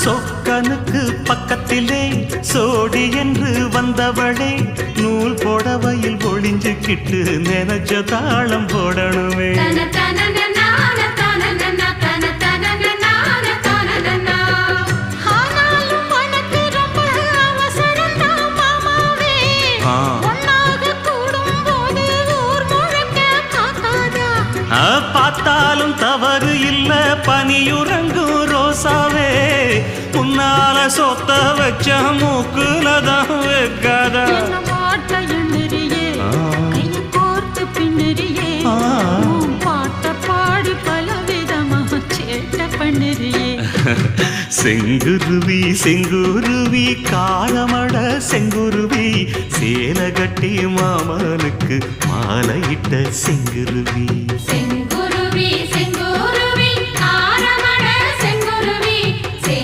சொக்கனுக்கு பக்கத்திலே சோடி என்று வந்தவளே நூல் போடவையில் ஒளிஞ்சுக்கிட்டு நினைச்ச தாளம் போடணுமே. பார்த்தாலும் தவறு இல்ல பனியுறங்கும் ரோசாவே உன்னால சொத்த வச்ச மூக்குலதான் வைக்காதா. செங்குருவி செங்குருவி காரமட செங்குருவி சேல கட்டி மாமனுக்கு மாலையிட்ட செங்குருவி. செங்குருவி செங்குருவி